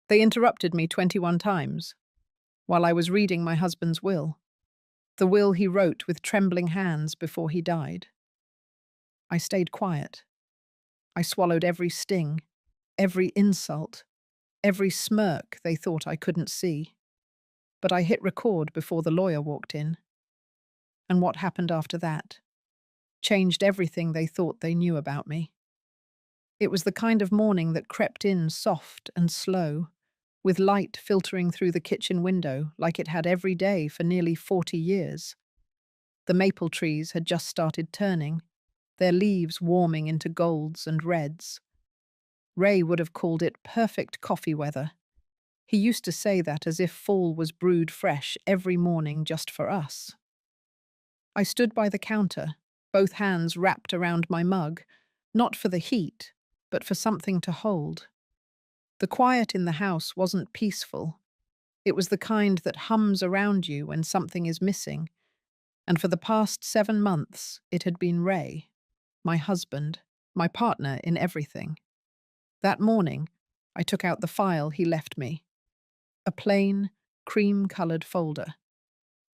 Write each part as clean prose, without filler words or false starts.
They interrupted me 21 times while I was reading my husband's will, the will he wrote with trembling hands before he died. I stayed quiet. I swallowed every sting, every insult, every smirk they thought I couldn't see. But I hit record before the lawyer walked in. And what happened after that changed everything they thought they knew about me. It was the kind of morning that crept in soft and slow, with light filtering through the kitchen window like it had every day for nearly 40 years. The maple trees had just started turning, their leaves warming into golds and reds. Ray would have called it perfect coffee weather. He used to say that as if fall was brewed fresh every morning just for us. I stood by the counter, both hands wrapped around my mug, not for the heat, but for something to hold. The quiet in the house wasn't peaceful. It was the kind that hums around you when something is missing, and for the past 7 months it had been Ray, my husband, my partner in everything. That morning, I took out the file he left me, a plain, cream-colored folder.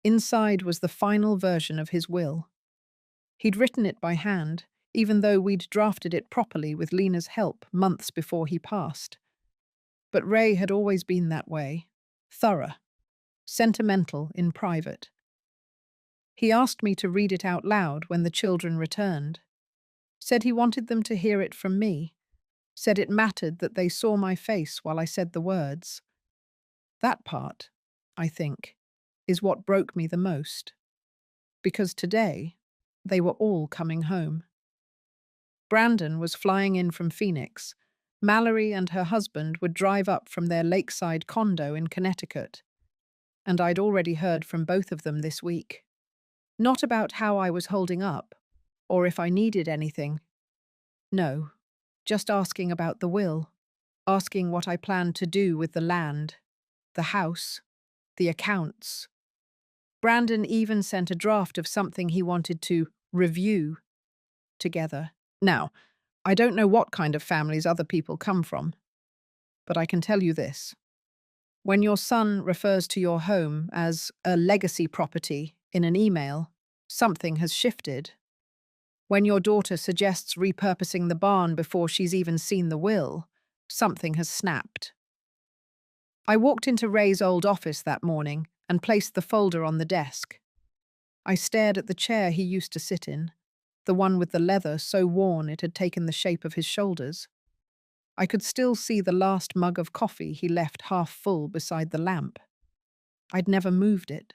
Inside was the final version of his will. He'd written it by hand, even though we'd drafted it properly with Lena's help months before he passed. But Ray had always been that way, thorough, sentimental in private. He asked me to read it out loud when the children returned, said he wanted them to hear it from me, said it mattered that they saw my face while I said the words. That part, I think, is what broke me the most. Because today, they were all coming home. Brandon was flying in from Phoenix. Mallory and her husband would drive up from their lakeside condo in Connecticut. And I'd already heard from both of them this week. Not about how I was holding up, or if I needed anything. No, just asking about the will, asking what I planned to do with the land, the house, the accounts. Brandon even sent a draft of something he wanted to review together. Now, I don't know what kind of families other people come from, but I can tell you this. When your son refers to your home as a legacy property in an email, something has shifted. When your daughter suggests repurposing the barn before she's even seen the will, something has snapped. I walked into Ray's old office that morning and placed the folder on the desk. I stared at the chair he used to sit in, the one with the leather so worn it had taken the shape of his shoulders. I could still see the last mug of coffee he left half full beside the lamp. I'd never moved it.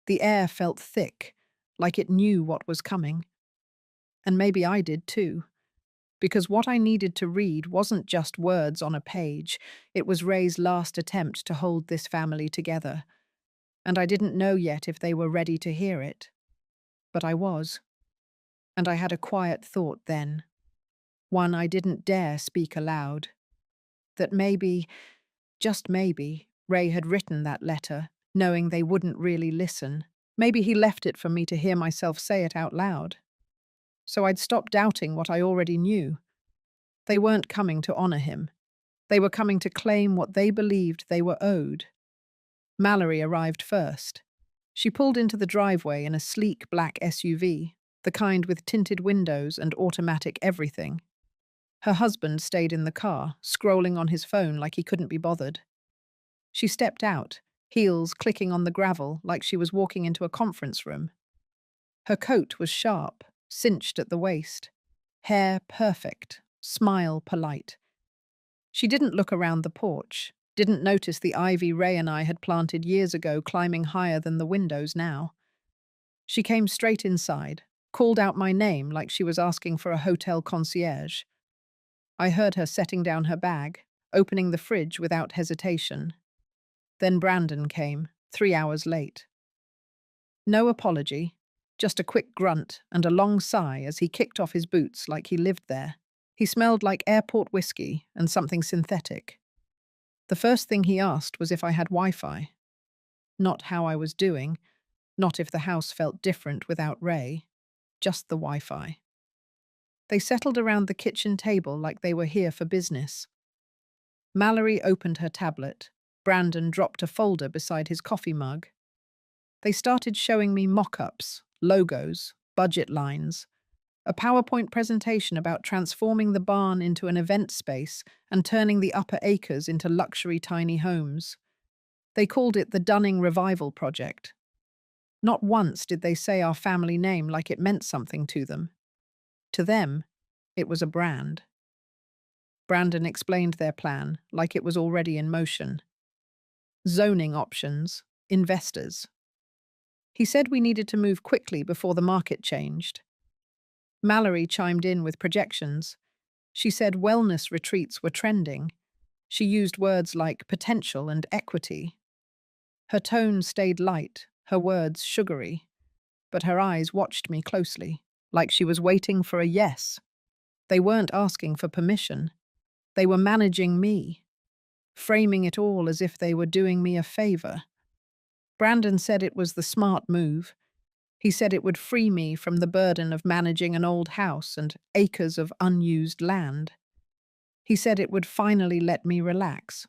The air felt thick, like it knew what was coming. And maybe I did too, because what I needed to read wasn't just words on a page, it was Ray's last attempt to hold this family together. And I didn't know yet if they were ready to hear it. But I was. And I had a quiet thought then, one I didn't dare speak aloud, that maybe, just maybe, Ray had written that letter, knowing they wouldn't really listen. Maybe he left it for me to hear myself say it out loud. So I'd stop doubting what I already knew. They weren't coming to honor him. They were coming to claim what they believed they were owed. Mallory arrived first. She pulled into the driveway in a sleek black SUV, the kind with tinted windows and automatic everything. Her husband stayed in the car, scrolling on his phone like he couldn't be bothered. She stepped out, heels clicking on the gravel like she was walking into a conference room. Her coat was sharp, cinched at the waist. Hair perfect, smile polite. She didn't look around the porch, didn't notice the ivy Ray and I had planted years ago climbing higher than the windows now. She came straight inside, called out my name like she was asking for a hotel concierge. I heard her setting down her bag, opening the fridge without hesitation. Then Brandon came, 3 hours late. No apology, just a quick grunt and a long sigh as he kicked off his boots like he lived there. He smelled like airport whiskey and something synthetic. The first thing he asked was if I had Wi-Fi. Not how I was doing, not if the house felt different without Ray, just the Wi-Fi. They settled around the kitchen table like they were here for business. Mallory opened her tablet. Brandon dropped a folder beside his coffee mug. They started showing me mock-ups, logos, budget lines, a PowerPoint presentation about transforming the barn into an event space and turning the upper acres into luxury tiny homes. They called it the Dunning Revival Project. Not once did they say our family name like it meant something to them. To them, it was a brand. Brandon explained their plan like it was already in motion. Zoning options, investors. He said we needed to move quickly before the market changed. Mallory chimed in with projections. She said wellness retreats were trending. She used words like potential and equity. Her tone stayed light, her words sugary, but her eyes watched me closely, like she was waiting for a yes. They weren't asking for permission. They were managing me, framing it all as if they were doing me a favor. Brandon said it was the smart move. He said it would free me from the burden of managing an old house and acres of unused land. He said it would finally let me relax,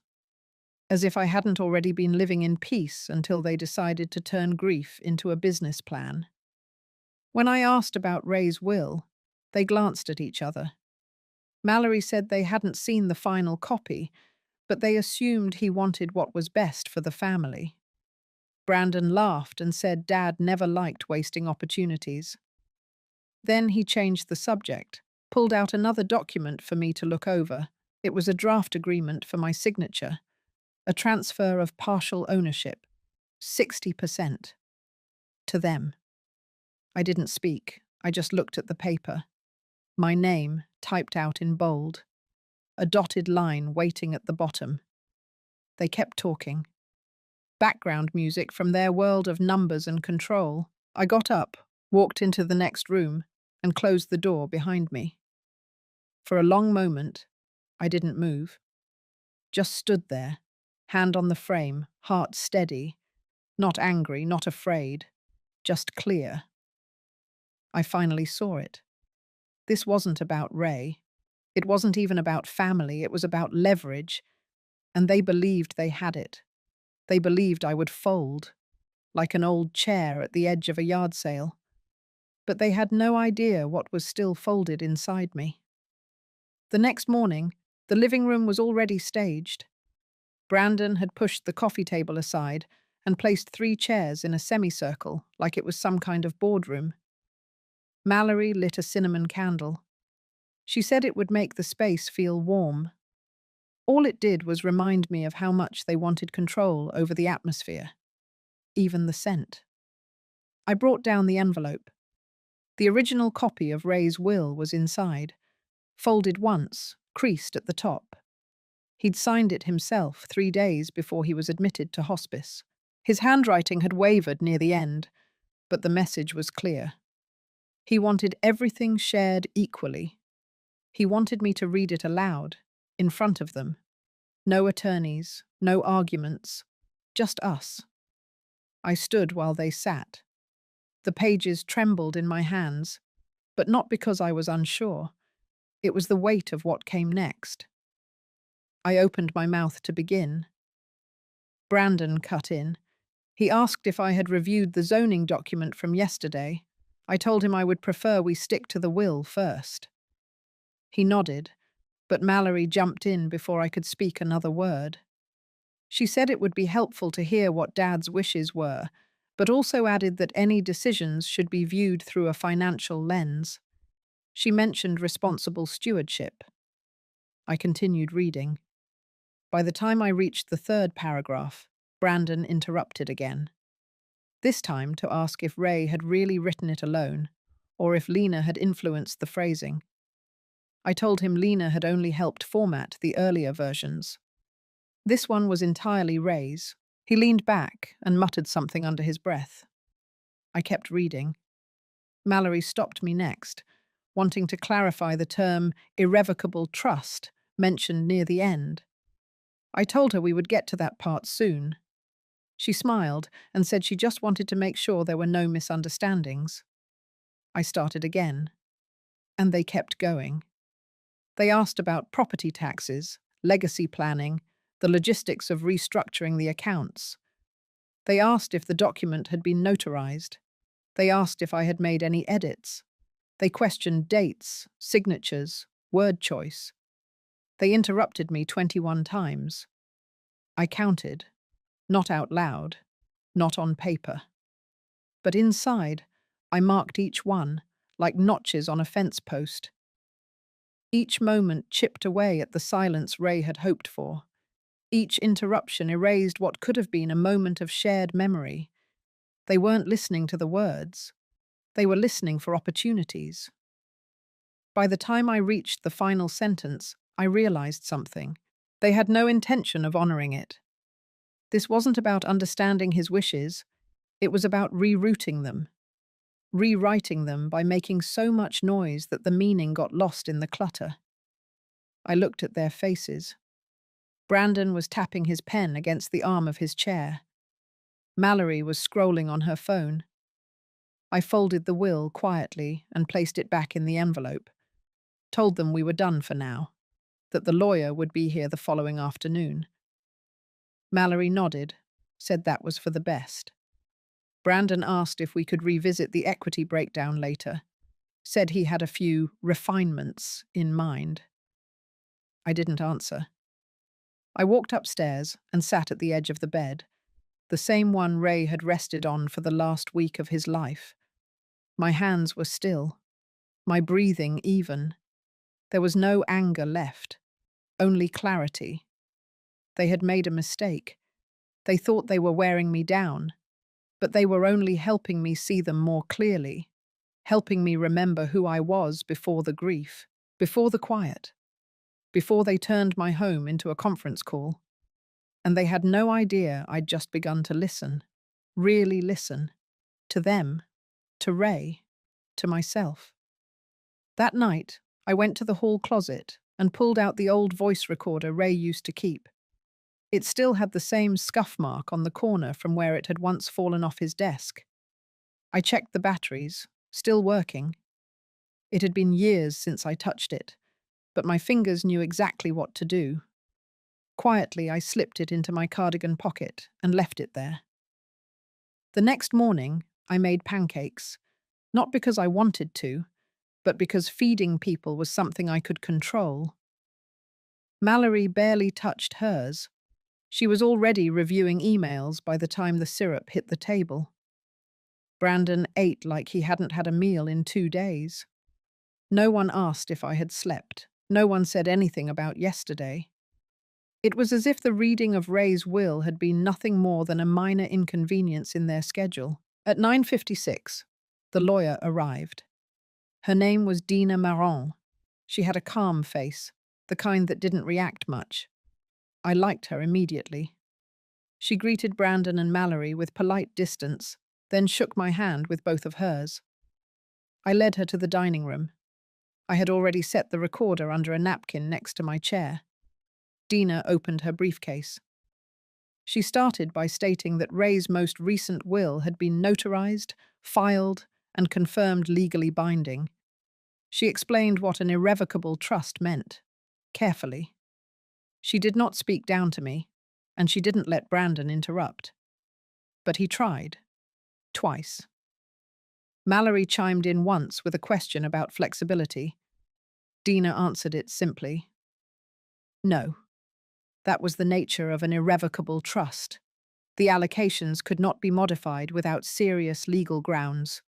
as if I hadn't already been living in peace until they decided to turn grief into a business plan. When I asked about Ray's will, they glanced at each other. Mallory said they hadn't seen the final copy, but they assumed he wanted what was best for the family. Brandon laughed and said Dad never liked wasting opportunities. Then he changed the subject, pulled out another document for me to look over. It was a draft agreement for my signature, a transfer of partial ownership, 60%, to them. I didn't speak. I just looked at the paper. My name, typed out in bold. A dotted line waiting at the bottom. They kept talking. Background music from their world of numbers and control. I got up, walked into the next room, and closed the door behind me. For a long moment, I didn't move. Just stood there, hand on the frame, heart steady, not angry, not afraid, just clear. I finally saw it. This wasn't about Ray. It wasn't even about family, it was about leverage, and they believed they had it. They believed I would fold, like an old chair at the edge of a yard sale. But they had no idea what was still folded inside me. The next morning, the living room was already staged. Brandon had pushed the coffee table aside and placed 3 chairs in a semicircle like it was some kind of boardroom. Mallory lit a cinnamon candle. She said it would make the space feel warm. All it did was remind me of how much they wanted control over the atmosphere, even the scent. I brought down the envelope. The original copy of Ray's will was inside, folded once, creased at the top. He'd signed it himself 3 days before he was admitted to hospice. His handwriting had wavered near the end, but the message was clear. He wanted everything shared equally. He wanted me to read it aloud, in front of them. No attorneys, no arguments, just us. I stood while they sat. The pages trembled in my hands, but not because I was unsure. It was the weight of what came next. I opened my mouth to begin. Brandon cut in. He asked if I had reviewed the zoning document from yesterday. I told him I would prefer we stick to the will first. He nodded, but Mallory jumped in before I could speak another word. She said it would be helpful to hear what Dad's wishes were, but also added that any decisions should be viewed through a financial lens. She mentioned responsible stewardship. I continued reading. By the time I reached the 3rd paragraph, Brandon interrupted again. This time to ask if Ray had really written it alone, or if Lena had influenced the phrasing. I told him Lena had only helped format the earlier versions. This one was entirely Ray's. He leaned back and muttered something under his breath. I kept reading. Mallory stopped me next, wanting to clarify the term irrevocable trust mentioned near the end. I told her we would get to that part soon. She smiled and said she just wanted to make sure there were no misunderstandings. I started again, and they kept going. They asked about property taxes, legacy planning, the logistics of restructuring the accounts. They asked if the document had been notarized. They asked if I had made any edits. They questioned dates, signatures, word choice. They interrupted me 21 times. I counted, not out loud, not on paper. But inside, I marked each one, like notches on a fence post. Each moment chipped away at the silence Ray had hoped for. Each interruption erased what could have been a moment of shared memory. They weren't listening to the words. They were listening for opportunities. By the time I reached the final sentence, I realized something. They had no intention of honoring it. This wasn't about understanding his wishes. It was about rerouting them, rewriting them by making so much noise that the meaning got lost in the clutter. I looked at their faces. Brandon was tapping his pen against the arm of his chair. Mallory was scrolling on her phone. I folded the will quietly and placed it back in the envelope. Told them we were done for now, that the lawyer would be here the following afternoon. Mallory nodded, said that was for the best. Brandon asked if we could revisit the equity breakdown later, said he had a few refinements in mind. I didn't answer. I walked upstairs and sat at the edge of the bed, the same one Ray had rested on for the last week of his life. My hands were still, my breathing even. There was no anger left, only clarity. They had made a mistake. They thought they were wearing me down, but they were only helping me see them more clearly, helping me remember who I was before the grief, before the quiet, before they turned my home into a conference call. And they had no idea I'd just begun to listen, really listen, to them, to Ray, to myself. That night, I went to the hall closet and pulled out the old voice recorder Ray used to keep. It still had the same scuff mark on the corner from where it had once fallen off his desk. I checked the batteries, still working. It had been years since I touched it, but my fingers knew exactly what to do. Quietly, I slipped it into my cardigan pocket and left it there. The next morning, I made pancakes, not because I wanted to, but because feeding people was something I could control. Mallory barely touched hers. She was already reviewing emails by the time the syrup hit the table. Brandon ate like he hadn't had a meal in 2 days. No one asked if I had slept. No one said anything about yesterday. It was as if the reading of Ray's will had been nothing more than a minor inconvenience in their schedule. At 9:56, the lawyer arrived. Her name was Dina Marron. She had a calm face, the kind that didn't react much. I liked her immediately. She greeted Brandon and Mallory with polite distance, then shook my hand with both of hers. I led her to the dining room. I had already set the recorder under a napkin next to my chair. Dina opened her briefcase. She started by stating that Ray's most recent will had been notarized, filed, and confirmed legally binding. She explained what an irrevocable trust meant, carefully. She did not speak down to me, and she didn't let Brandon interrupt. But he tried. Twice. Mallory chimed in once with a question about flexibility. Dina answered it simply. No. That was the nature of an irrevocable trust. The allocations could not be modified without serious legal grounds,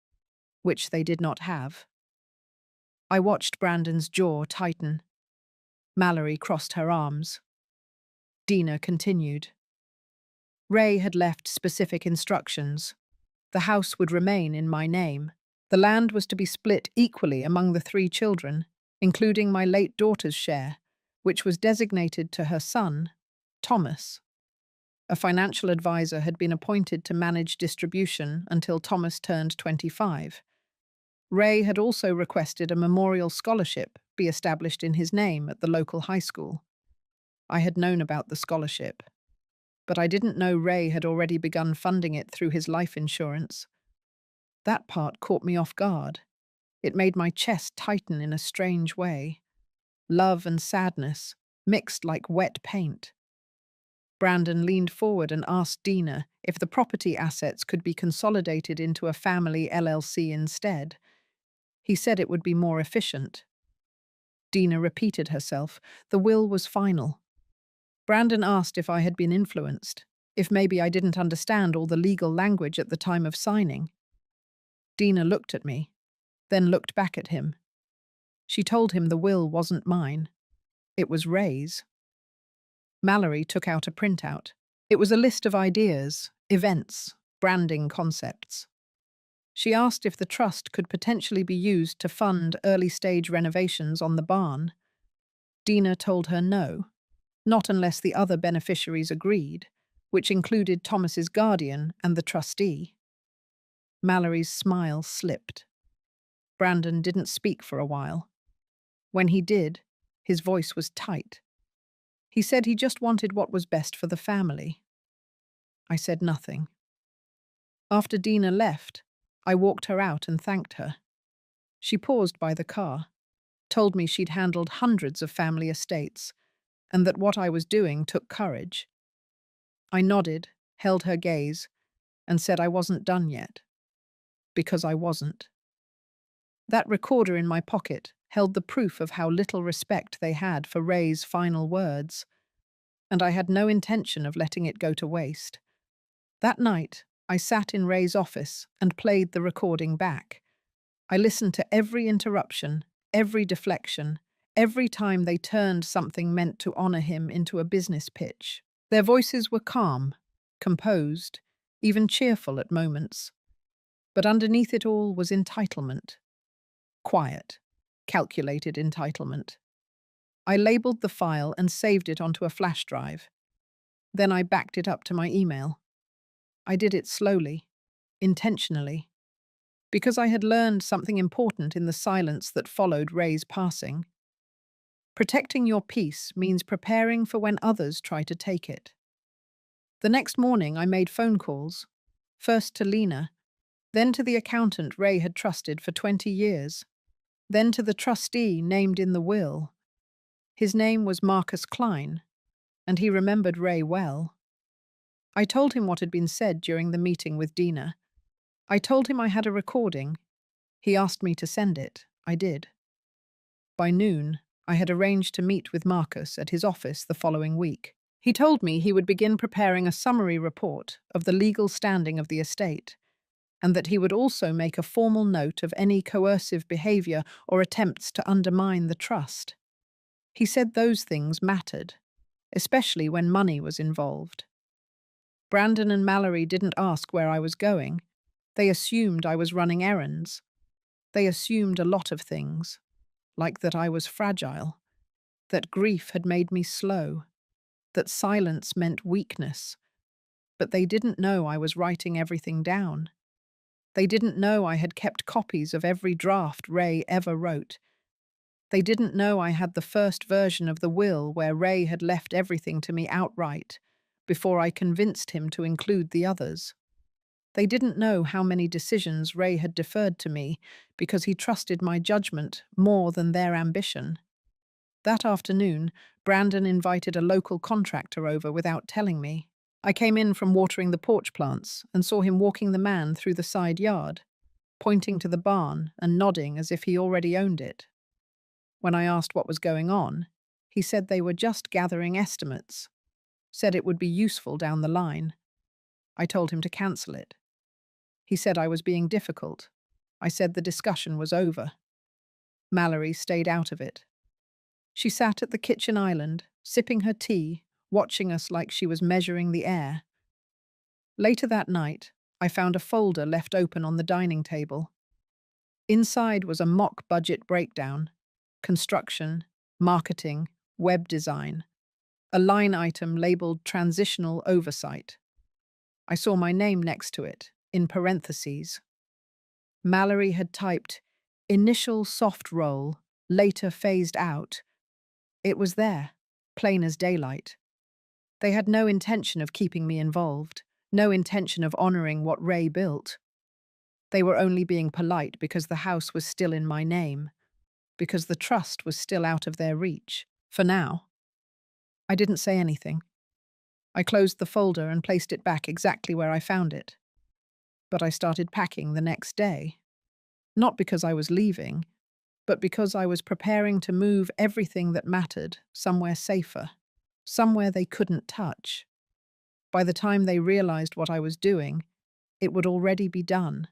which they did not have. I watched Brandon's jaw tighten. Mallory crossed her arms. Dina continued. Ray had left specific instructions. The house would remain in my name. The land was to be split equally among the 3 children, including my late daughter's share, which was designated to her son, Thomas. A financial advisor had been appointed to manage distribution until Thomas turned 25. Ray had also requested a memorial scholarship be established in his name at the local high school. I had known about the scholarship, but I didn't know Ray had already begun funding it through his life insurance. That part caught me off guard. It made my chest tighten in a strange way. Love and sadness, mixed like wet paint. Brandon leaned forward and asked Dina if the property assets could be consolidated into a family LLC instead. He said it would be more efficient. Dina repeated herself. The will was final. Brandon asked if I had been influenced, if maybe I didn't understand all the legal language at the time of signing. Dina looked at me, then looked back at him. She told him the will wasn't mine. It was Ray's. Mallory took out a printout. It was a list of ideas, events, branding concepts. She asked if the trust could potentially be used to fund early-stage renovations on the barn. Dina told her no, not unless the other beneficiaries agreed, which included Thomas's guardian and the trustee. Mallory's smile slipped. Brandon didn't speak for a while. When he did, his voice was tight. He said he just wanted what was best for the family. I said nothing. After Dina left, I walked her out and thanked her. She paused by the car, told me she'd handled hundreds of family estates, and that what I was doing took courage. I nodded, held her gaze, and said I wasn't done yet. Because I wasn't. That recorder in my pocket held the proof of how little respect they had for Ray's final words, and I had no intention of letting it go to waste. That night, I sat in Ray's office and played the recording back. I listened to every interruption, every deflection, every time they turned something meant to honor him into a business pitch. Their voices were calm, composed, even cheerful at moments. But underneath it all was entitlement. Quiet, calculated entitlement. I labeled the file and saved it onto a flash drive. Then I backed it up to my email. I did it slowly, intentionally, because I had learned something important in the silence that followed Ray's passing. Protecting your peace means preparing for when others try to take it. The next morning I made phone calls, first to Lena, then to the accountant Ray had trusted for 20 years, then to the trustee named in the will. His name was Marcus Klein, and he remembered Ray well. I told him what had been said during the meeting with Dina. I told him I had a recording. He asked me to send it. I did. By noon, I had arranged to meet with Marcus at his office the following week. He told me he would begin preparing a summary report of the legal standing of the estate, and that he would also make a formal note of any coercive behavior or attempts to undermine the trust. He said those things mattered, especially when money was involved. Brandon and Mallory didn't ask where I was going. They assumed I was running errands. They assumed a lot of things, like that I was fragile, that grief had made me slow, that silence meant weakness. But they didn't know I was writing everything down. They didn't know I had kept copies of every draft Ray ever wrote. They didn't know I had the first version of the will where Ray had left everything to me outright, before I convinced him to include the others. They didn't know how many decisions Ray had deferred to me because he trusted my judgment more than their ambition. That afternoon, Brandon invited a local contractor over without telling me. I came in from watering the porch plants and saw him walking the man through the side yard, pointing to the barn and nodding as if he already owned it. When I asked what was going on, he said they were just gathering estimates, said it would be useful down the line. I told him to cancel it. He said I was being difficult. I said the discussion was over. Mallory stayed out of it. She sat at the kitchen island, sipping her tea, watching us like she was measuring the air. Later that night, I found a folder left open on the dining table. Inside was a mock budget breakdown, construction, marketing, web design, a line item labeled Transitional Oversight. I saw my name next to it, in parentheses. Mallory had typed, Initial soft role, later phased out. It was there, plain as daylight. They had no intention of keeping me involved, no intention of honoring what Ray built. They were only being polite because the house was still in my name, because the trust was still out of their reach, for now. I didn't say anything. I closed the folder and placed it back exactly where I found it. But I started packing the next day. Not because I was leaving, but because I was preparing to move everything that mattered somewhere safer, somewhere they couldn't touch. By the time they realized what I was doing, it would already be done.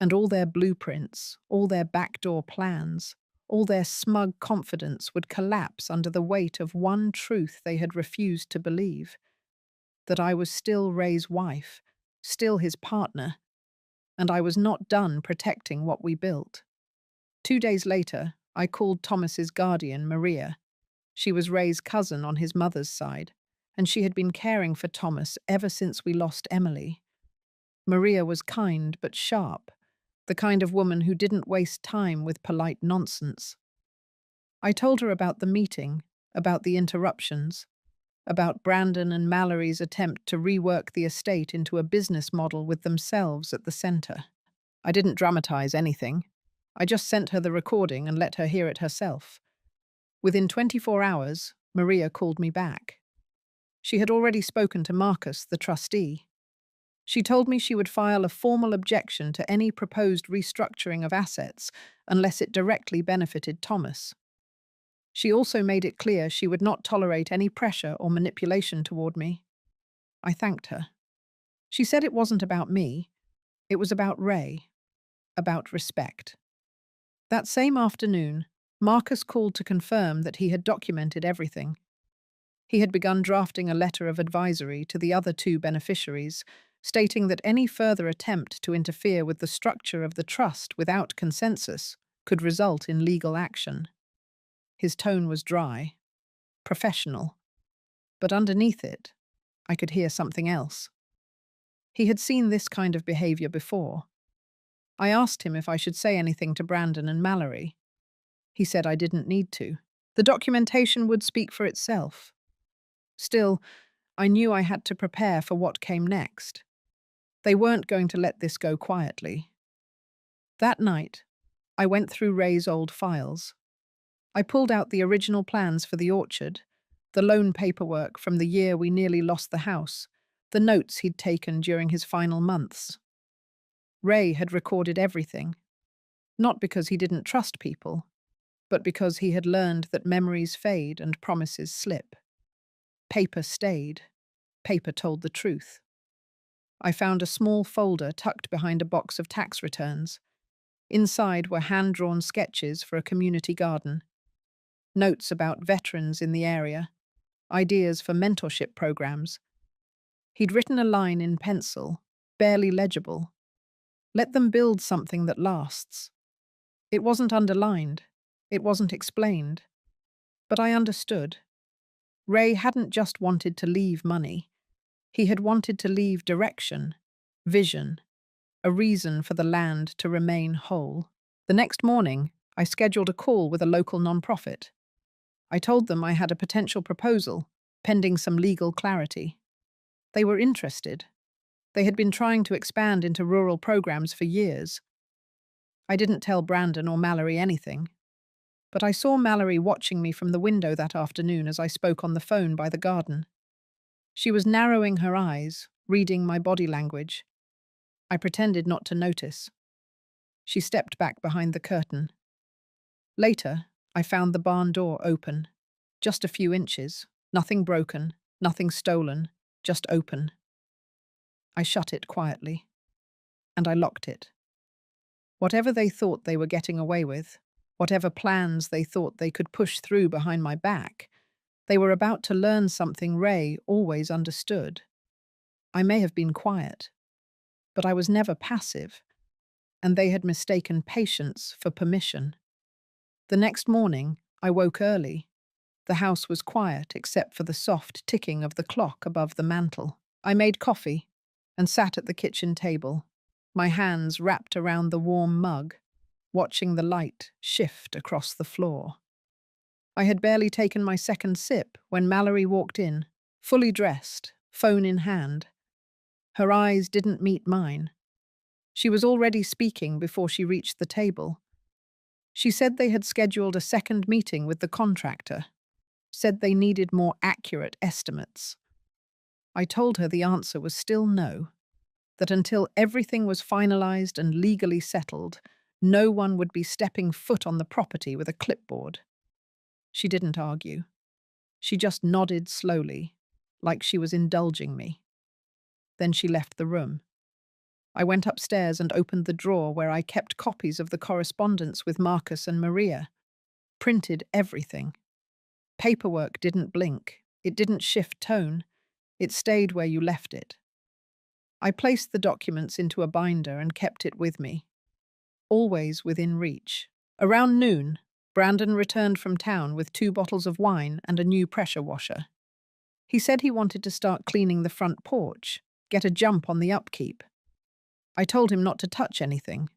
And all their blueprints, all their backdoor plans, all their smug confidence would collapse under the weight of one truth they had refused to believe: that I was still Ray's wife, still his partner, and I was not done protecting what we built. 2 days later, I called Thomas's guardian, Maria. She was Ray's cousin on his mother's side, and she had been caring for Thomas ever since we lost Emily. Maria was kind but sharp, the kind of woman who didn't waste time with polite nonsense. I told her about the meeting, about the interruptions, about Brandon and Mallory's attempt to rework the estate into a business model with themselves at the center. I didn't dramatize anything. I just sent her the recording and let her hear it herself. Within 24 hours, Maria called me back. She had already spoken to Marcus, the trustee. She told me she would file a formal objection to any proposed restructuring of assets unless it directly benefited Thomas. She also made it clear she would not tolerate any pressure or manipulation toward me. I thanked her. She said it wasn't about me. It was about Ray, about respect. That same afternoon, Marcus called to confirm that he had documented everything. He had begun drafting a letter of advisory to the other two beneficiaries, stating that any further attempt to interfere with the structure of the trust without consensus could result in legal action. His tone was dry, professional, but underneath it, I could hear something else. He had seen this kind of behavior before. I asked him if I should say anything to Brandon and Mallory. He said I didn't need to. The documentation would speak for itself. Still, I knew I had to prepare for what came next. They weren't going to let this go quietly. That night, I went through Ray's old files. I pulled out the original plans for the orchard, the loan paperwork from the year we nearly lost the house, the notes he'd taken during his final months. Ray had recorded everything, not because he didn't trust people, but because he had learned that memories fade and promises slip. Paper stayed. Paper told the truth. I found a small folder tucked behind a box of tax returns. Inside were hand-drawn sketches for a community garden, notes about veterans in the area, ideas for mentorship programs. He'd written a line in pencil, barely legible. Let them build something that lasts. It wasn't underlined. It wasn't explained. But I understood. Ray hadn't just wanted to leave money. He had wanted to leave direction, vision, a reason for the land to remain whole. The next morning, I scheduled a call with a local nonprofit. I told them I had a potential proposal, pending some legal clarity. They were interested. They had been trying to expand into rural programs for years. I didn't tell Brandon or Mallory anything, but I saw Mallory watching me from the window that afternoon as I spoke on the phone by the garden. She was narrowing her eyes, reading my body language. I pretended not to notice. She stepped back behind the curtain. Later, I found the barn door open. Just a few inches. Nothing broken, nothing stolen, just open. I shut it quietly. And I locked it. Whatever they thought they were getting away with, whatever plans they thought they could push through behind my back, they were about to learn something Ray always understood. I may have been quiet, but I was never passive, and they had mistaken patience for permission. The next morning, I woke early. The house was quiet except for the soft ticking of the clock above the mantel. I made coffee and sat at the kitchen table, my hands wrapped around the warm mug, watching the light shift across the floor. I had barely taken my second sip when Mallory walked in, fully dressed, phone in hand. Her eyes didn't meet mine. She was already speaking before she reached the table. She said they had scheduled a second meeting with the contractor. said they needed more accurate estimates. I told her the answer was still no, that until everything was finalized and legally settled, no one would be stepping foot on the property with a clipboard. She didn't argue. She just nodded slowly, like she was indulging me. Then she left the room. I went upstairs and opened the drawer where I kept copies of the correspondence with Marcus and Maria. Printed everything. Paperwork didn't blink. It didn't shift tone. It stayed where you left it. I placed the documents into a binder and kept it with me, always within reach. Around noon, Brandon returned from town with 2 bottles of wine and a new pressure washer. He said he wanted to start cleaning the front porch, get a jump on the upkeep. I told him not to touch anything.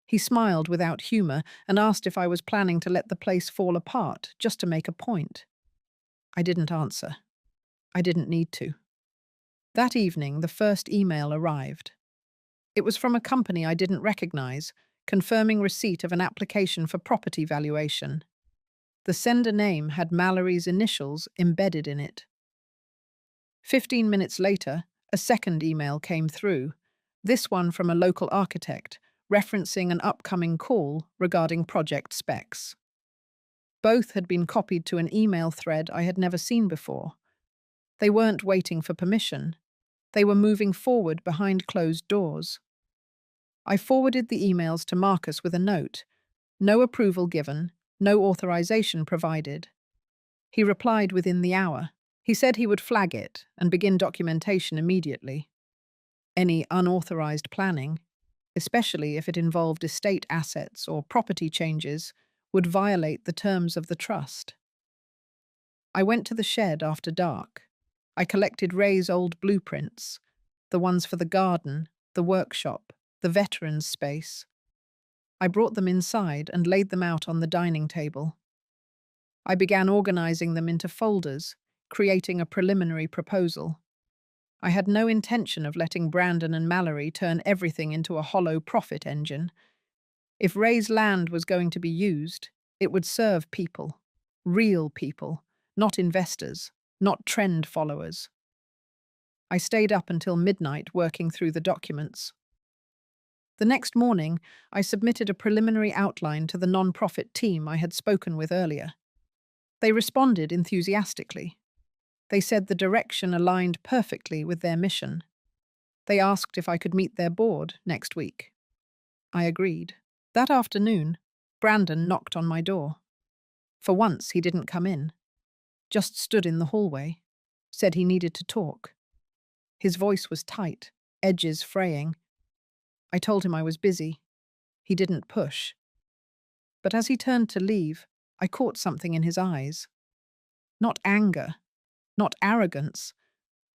He smiled without humor and asked if I was planning to let the place fall apart just to make a point. I didn't answer. I didn't need to. That evening, the first email arrived. It was from a company I didn't recognize, confirming receipt of an application for property valuation. The sender name had Mallory's initials embedded in it. 15 minutes later, a second email came through, this one from a local architect, referencing an upcoming call regarding project specs. Both had been copied to an email thread I had never seen before. They weren't waiting for permission. They were moving forward behind closed doors. I forwarded the emails to Marcus with a note. No approval given, no authorization provided. He replied within the hour. He said he would flag it and begin documentation immediately. Any unauthorized planning, especially if it involved estate assets or property changes, would violate the terms of the trust. I went to the shed after dark. I collected Ray's old blueprints, the ones for the garden, the workshop, the veterans' space. I brought them inside and laid them out on the dining table. I began organizing them into folders, creating a preliminary proposal. I had no intention of letting Brandon and Mallory turn everything into a hollow profit engine. If Ray's land was going to be used, it would serve people, real people, not investors, not trend followers. I stayed up until midnight working through the documents. The next morning, I submitted a preliminary outline to the non-profit team I had spoken with earlier. They responded enthusiastically. They said the direction aligned perfectly with their mission. They asked if I could meet their board next week. I agreed. That afternoon, Brandon knocked on my door. For once, he didn't come in. Just stood in the hallway. Said he needed to talk. His voice was tight, edges fraying. I told him I was busy. He didn't push. But as he turned to leave, I caught something in his eyes. Not anger, not arrogance,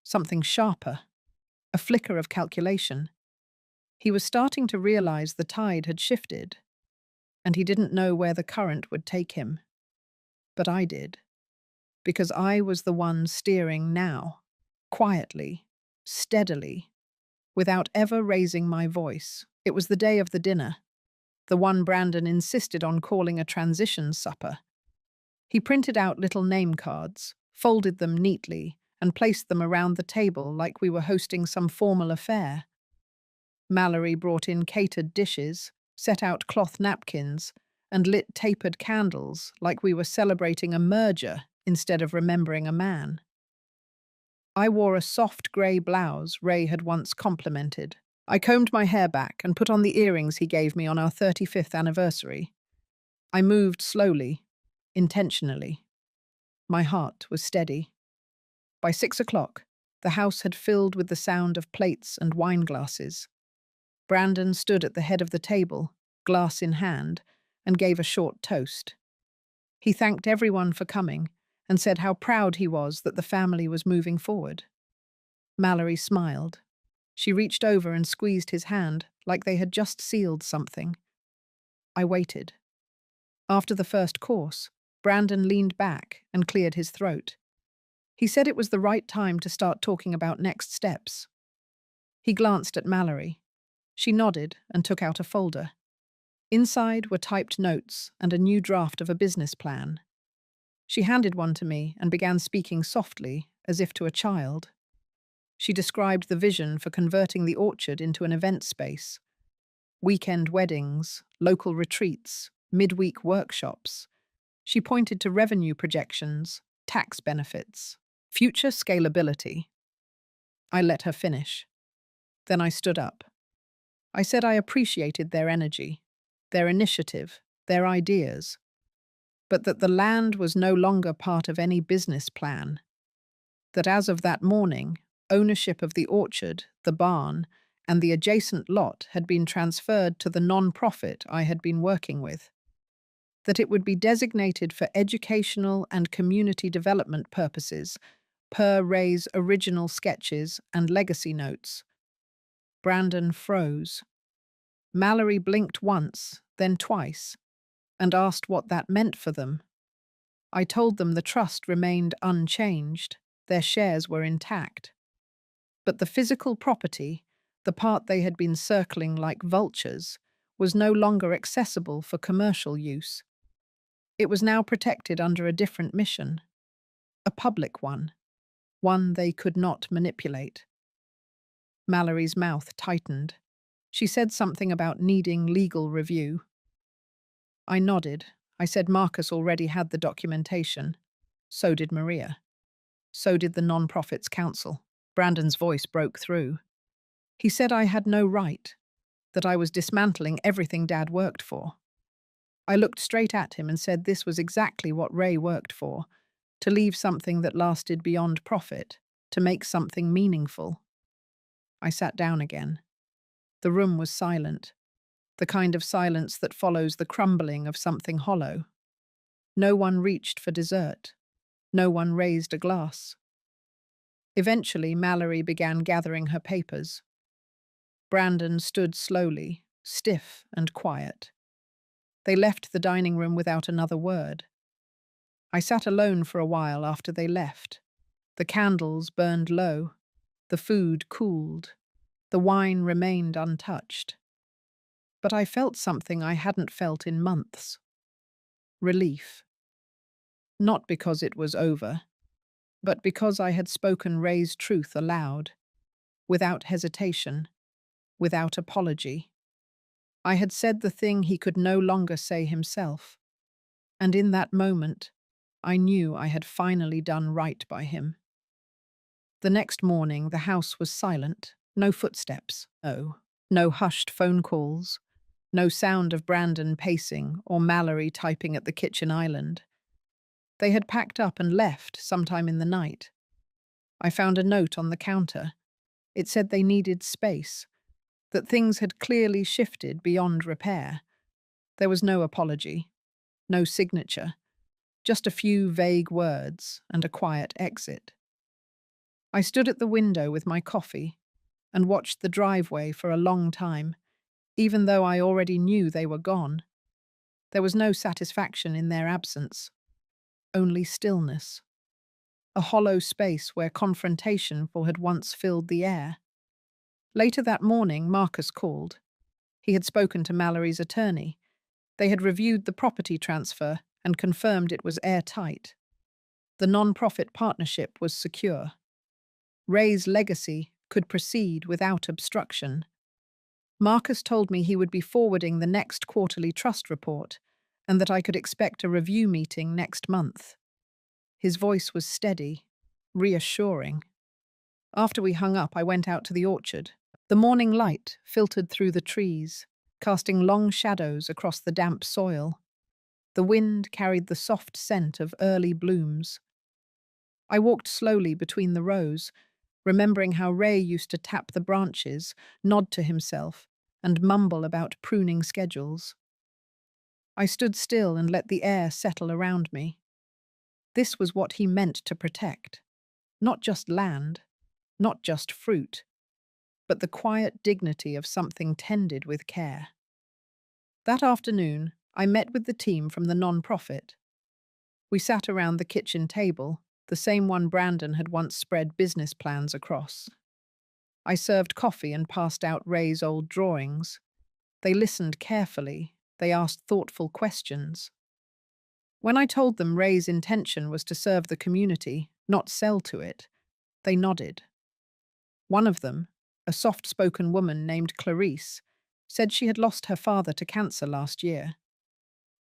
something sharper, a flicker of calculation. He was starting to realize the tide had shifted, and he didn't know where the current would take him. But I did, because I was the one steering now, quietly, steadily, without ever raising my voice. It was the day of the dinner, the one Brandon insisted on calling a transition supper. He printed out little name cards, folded them neatly, and placed them around the table like we were hosting some formal affair. Mallory brought in catered dishes, set out cloth napkins, and lit tapered candles like we were celebrating a merger instead of remembering a man. I wore a soft grey blouse Ray had once complimented. I combed my hair back and put on the earrings he gave me on our 35th anniversary. I moved slowly, intentionally. My heart was steady. By 6 o'clock, the house had filled with the sound of plates and wine glasses. Brandon stood at the head of the table, glass in hand, and gave a short toast. He thanked everyone for coming and said how proud he was that the family was moving forward. Mallory smiled. She reached over and squeezed his hand like they had just sealed something. I waited. After the first course, Brandon leaned back and cleared his throat. He said it was the right time to start talking about next steps. He glanced at Mallory. She nodded and took out a folder. Inside were typed notes and a new draft of a business plan. She handed one to me and began speaking softly, as if to a child. She described the vision for converting the orchard into an event space. Weekend weddings, local retreats, midweek workshops. She pointed to revenue projections, tax benefits, future scalability. I let her finish. Then I stood up. I said I appreciated their energy, their initiative, their ideas, but that the land was no longer part of any business plan, that as of that morning, ownership of the orchard, the barn, and the adjacent lot had been transferred to the non-profit I had been working with, that it would be designated for educational and community development purposes per Ray's original sketches and legacy notes. Brandon froze. Mallory blinked once, then twice, and asked what that meant for them. I told them the trust remained unchanged, their shares were intact. But the physical property, the part they had been circling like vultures, was no longer accessible for commercial use. It was now protected under a different mission, a public one they could not manipulate. Mallory's mouth tightened. She said something about needing legal review. I nodded. I said Marcus already had the documentation. So did Maria. So did the Non-Profits Council. Brandon's voice broke through. He said I had no right, that I was dismantling everything Dad worked for. I looked straight at him and said this was exactly what Ray worked for, to leave something that lasted beyond profit, to make something meaningful. I sat down again. The room was silent, the kind of silence that follows the crumbling of something hollow. No one reached for dessert. No one raised a glass. Eventually, Mallory began gathering her papers. Brandon stood slowly, stiff and quiet. They left the dining room without another word. I sat alone for a while after they left. The candles burned low. The food cooled. The wine remained untouched. But I felt something I hadn't felt in months. Relief. Not because it was over, but because I had spoken Ray's truth aloud, without hesitation, without apology. I had said the thing he could no longer say himself, and in that moment, I knew I had finally done right by him. The next morning, the house was silent, no footsteps, no hushed phone calls, no sound of Brandon pacing or Mallory typing at the kitchen island. They had packed up and left sometime in the night. I found a note on the counter. It said they needed space, that things had clearly shifted beyond repair. There was no apology, no signature, just a few vague words and a quiet exit. I stood at the window with my coffee and watched the driveway for a long time, even though I already knew they were gone. There was no satisfaction in their absence, only stillness. A hollow space where confrontation had once filled the air. Later that morning, Marcus called. He had spoken to Mallory's attorney. They had reviewed the property transfer and confirmed it was airtight. The non-profit partnership was secure. Ray's legacy could proceed without obstruction. Marcus told me he would be forwarding the next quarterly trust report and that I could expect a review meeting next month. His voice was steady, reassuring. After we hung up, I went out to the orchard. The morning light filtered through the trees, casting long shadows across the damp soil. The wind carried the soft scent of early blooms. I walked slowly between the rows, remembering how Ray used to tap the branches, nod to himself, and mumble about pruning schedules. I stood still and let the air settle around me. This was what he meant to protect. Not just land, not just fruit, but the quiet dignity of something tended with care. That afternoon, I met with the team from the non-profit. We sat around the kitchen table, the same one Brandon had once spread business plans across. I served coffee and passed out Ray's old drawings. They listened carefully. They asked thoughtful questions. When I told them Ray's intention was to serve the community, not sell to it, they nodded. One of them, a soft-spoken woman named Clarice, said she had lost her father to cancer last year.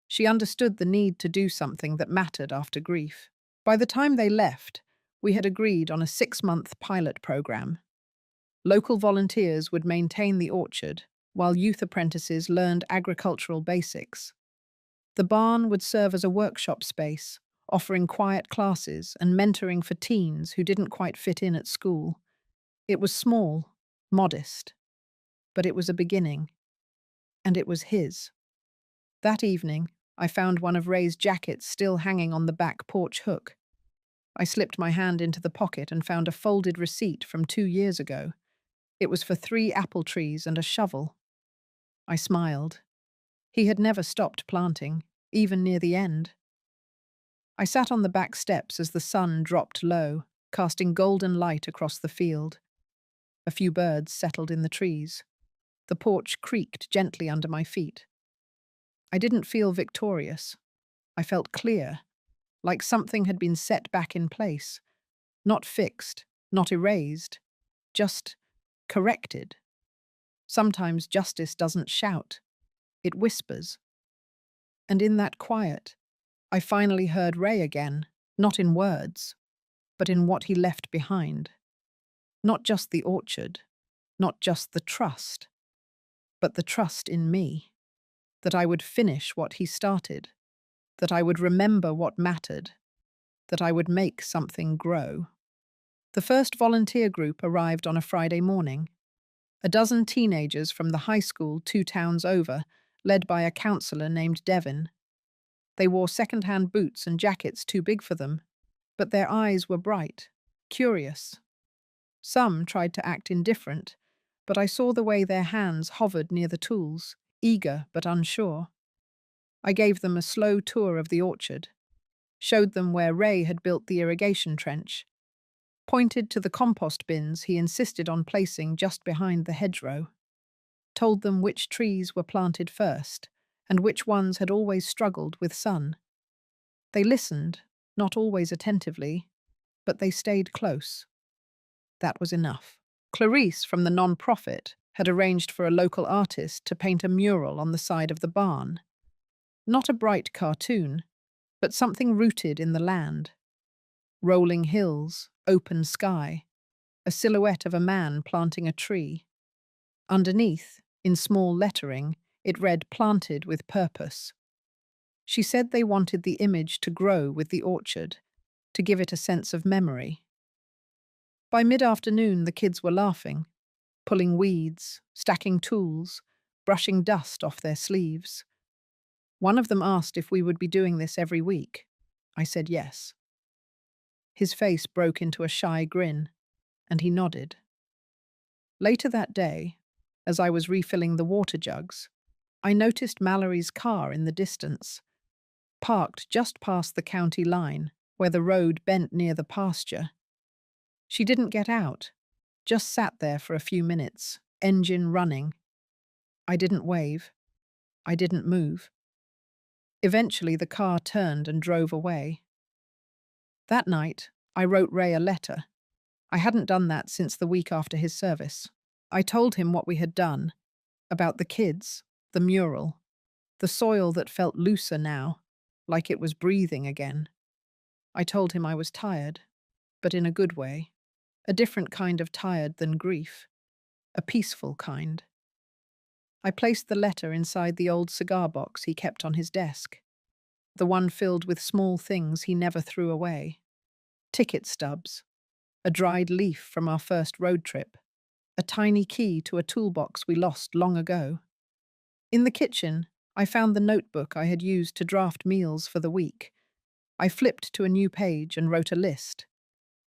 She understood the need to do something that mattered after grief. By the time they left, we had agreed on a 6-month pilot program. Local volunteers would maintain the orchard, while youth apprentices learned agricultural basics. The barn would serve as a workshop space, offering quiet classes and mentoring for teens who didn't quite fit in at school. It was small, modest, but it was a beginning, and it was his. That evening, I found one of Ray's jackets still hanging on the back porch hook. I slipped my hand into the pocket and found a folded receipt from 2 years ago. It was for 3 apple trees and a shovel. I smiled. He had never stopped planting, even near the end. I sat on the back steps as the sun dropped low, casting golden light across the field. A few birds settled in the trees. The porch creaked gently under my feet. I didn't feel victorious. I felt clear, like something had been set back in place. Not fixed, not erased, just corrected. Sometimes justice doesn't shout, it whispers. And in that quiet, I finally heard Ray again, not in words, but in what he left behind. Not just the orchard, not just the trust, but the trust in me, that I would finish what he started, that I would remember what mattered, that I would make something grow. The first volunteer group arrived on a Friday morning. A dozen teenagers from the high school 2 towns over, led by a counselor named Devin. They wore second-hand boots and jackets too big for them, but their eyes were bright, curious. Some tried to act indifferent, but I saw the way their hands hovered near the tools, eager but unsure. I gave them a slow tour of the orchard, showed them where Ray had built the irrigation trench, pointed to the compost bins he insisted on placing just behind the hedgerow, told them which trees were planted first and which ones had always struggled with sun. They listened, not always attentively, but they stayed close. That was enough. Clarice from the non-profit had arranged for a local artist to paint a mural on the side of the barn. Not a bright cartoon, but something rooted in the land. Rolling hills, open sky, a silhouette of a man planting a tree. Underneath, in small lettering, it read "Planted with Purpose." She said they wanted the image to grow with the orchard, to give it a sense of memory. By mid-afternoon, the kids were laughing, pulling weeds, stacking tools, brushing dust off their sleeves. One of them asked if we would be doing this every week. I said yes. His face broke into a shy grin, and he nodded. Later that day, as I was refilling the water jugs, I noticed Mallory's car in the distance, parked just past the county line, where the road bent near the pasture. She didn't get out, just sat there for a few minutes, engine running. I didn't wave. I didn't move. Eventually, the car turned and drove away. That night, I wrote Ray a letter. I hadn't done that since the week after his service. I told him what we had done, about the kids, the mural, the soil that felt looser now, like it was breathing again. I told him I was tired, but in a good way, a different kind of tired than grief, a peaceful kind. I placed the letter inside the old cigar box he kept on his desk, the one filled with small things he never threw away. Ticket stubs, a dried leaf from our first road trip, a tiny key to a toolbox we lost long ago. In the kitchen, I found the notebook I had used to draft meals for the week. I flipped to a new page and wrote a list.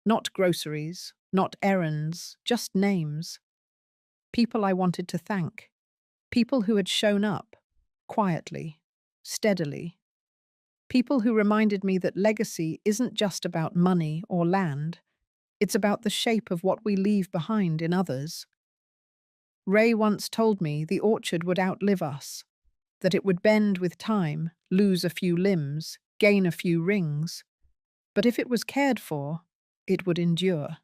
Not groceries, not errands, just names. People I wanted to thank. People who had shown up, quietly, steadily. People who reminded me that legacy isn't just about money or land. It's about the shape of what we leave behind in others. Ray once told me the orchard would outlive us, that it would bend with time, lose a few limbs, gain a few rings, but if it was cared for, it would endure.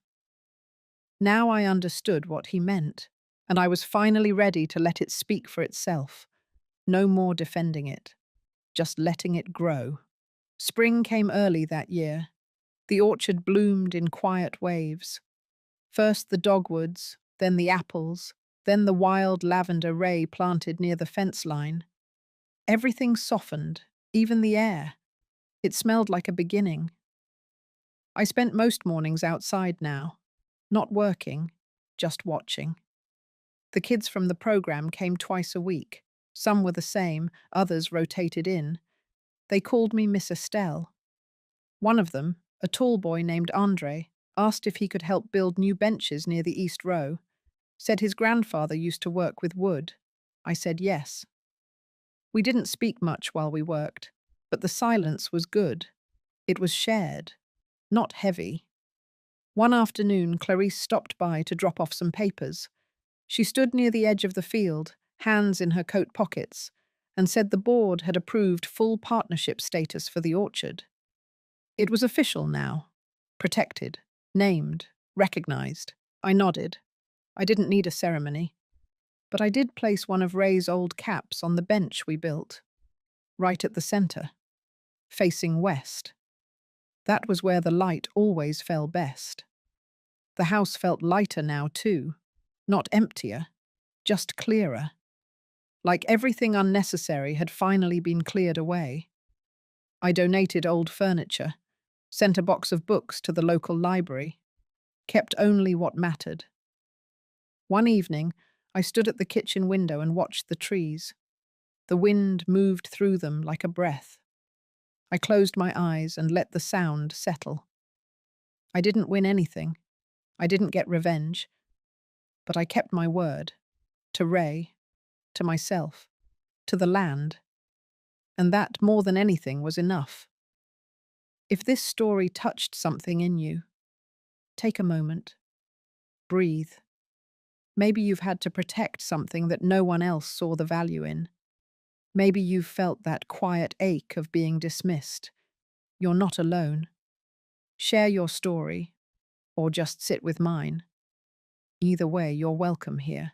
Now I understood what he meant, and I was finally ready to let it speak for itself. No more defending it, just letting it grow. Spring came early that year. The orchard bloomed in quiet waves. First the dogwoods, then the apples, then the wild lavender Ray planted near the fence line. Everything softened, even the air. It smelled like a beginning. I spent most mornings outside now, not working, just watching. The kids from the program came twice a week. Some were the same, others rotated in. They called me Miss Estelle. One of them, a tall boy named Andre, asked if he could help build new benches near the East Row. Said his grandfather used to work with wood. I said yes. We didn't speak much while we worked, but the silence was good. It was shared, not heavy. One afternoon, Clarice stopped by to drop off some papers. She stood near the edge of the field, hands in her coat pockets, and said the board had approved full partnership status for the orchard. It was official now. Protected, named, recognized. I nodded. I didn't need a ceremony. But I did place one of Ray's old caps on the bench we built, right at the center, facing west. That was where the light always fell best. The house felt lighter now, too. Not emptier, just clearer. Like everything unnecessary had finally been cleared away. I donated old furniture, sent a box of books to the local library, kept only what mattered. One evening, I stood at the kitchen window and watched the trees. The wind moved through them like a breath. I closed my eyes and let the sound settle. I didn't win anything. I didn't get revenge. But I kept my word. To Ray, to myself, to the land. And that, more than anything, was enough. If this story touched something in you, take a moment. Breathe. Maybe you've had to protect something that no one else saw the value in. Maybe you've felt that quiet ache of being dismissed. You're not alone. Share your story, or just sit with mine. Either way, you're welcome here.